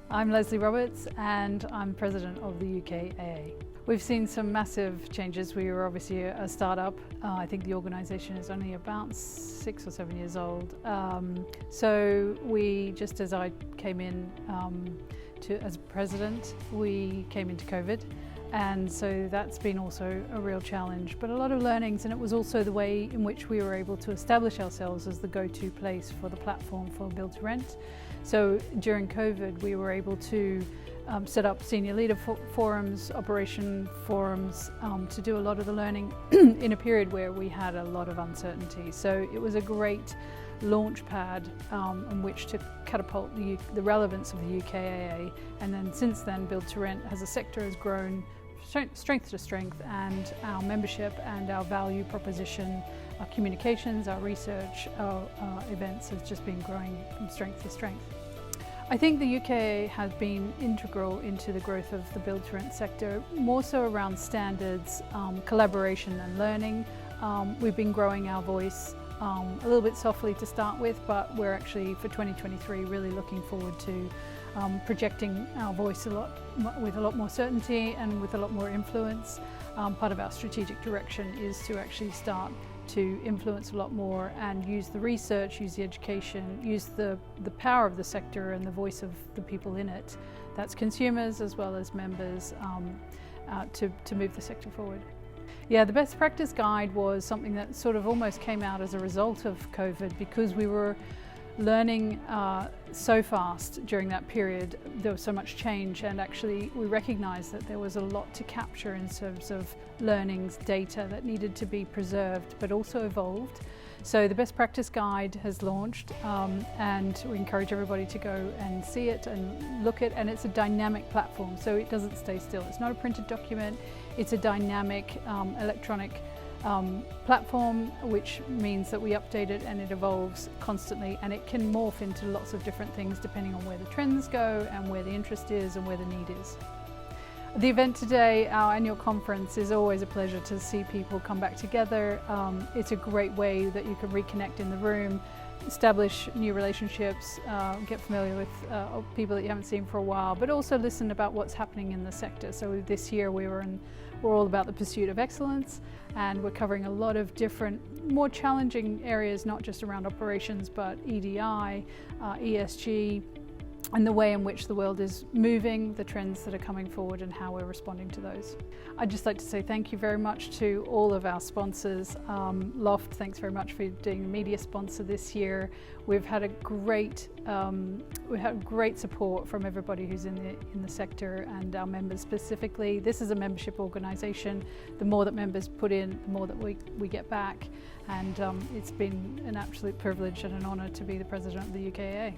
I'm Lesley Roberts and I'm president of the Ukaa. We've seen some massive changes. We were obviously a startup. I think the organisation is only about 6 or 7 years old. So we, just as I came in as president, we came into COVID. And so that's been also a real challenge, but a lot of learnings, and it was also the way in which we were able to establish ourselves as the go-to place for the platform for build to rent. So during COVID, we were able to set up senior leader forums, operation forums, to do a lot of the learning in a period where we had a lot of uncertainty. So it was a great launch pad on which to catapult the relevance of the Ukaa, and then since then build to rent as a sector has grown strength to strength, and our membership and our value proposition, our communications, our research, our events has just been growing from strength to strength. I think the Ukaa has been integral into the growth of the build to rent sector, more so around standards, collaboration and learning. We've been growing our voice a little bit softly to start with, but we're actually for 2023 really looking forward to projecting our voice with a lot more certainty and with a lot more influence. Part of our strategic direction is to actually start to influence a lot more and use the research, use the education, use the power of the sector and the voice of the people in it, that's consumers as well as members, to move the sector forward. Yeah, the best practice guide was something that sort of almost came out as a result of COVID, because we were learning so fast during that period. There was so much change, and actually we recognized that there was a lot to capture in terms of learnings, data that needed to be preserved but also evolved. So the best practice guide has launched, and we encourage everybody to go and see it and look at, and it's a dynamic platform, so it doesn't stay still. It's not a printed document, it's a dynamic electronic platform, which means that we update it and it evolves constantly, and it can morph into lots of different things depending on where the trends go and where the interest is and where the need is. The event today, our annual conference, is always a pleasure to see people come back together. It's a great way that you can reconnect in the room, establish new relationships, get familiar with people that you haven't seen for a while, but also listen about what's happening in the sector. So this year we're all about the pursuit of excellence, and we're covering a lot of different, more challenging areas, not just around operations, but EDI, ESG, and the way in which the world is moving, the trends that are coming forward and how we're responding to those. I'd just like to say thank you very much to all of our sponsors. Loft, thanks very much for being a media sponsor this year. We've had great support from everybody who's in the sector and our members specifically. This is a membership organisation. The more that members put in, the more that we get back, and it's been an absolute privilege and an honour to be the president of the Ukaa.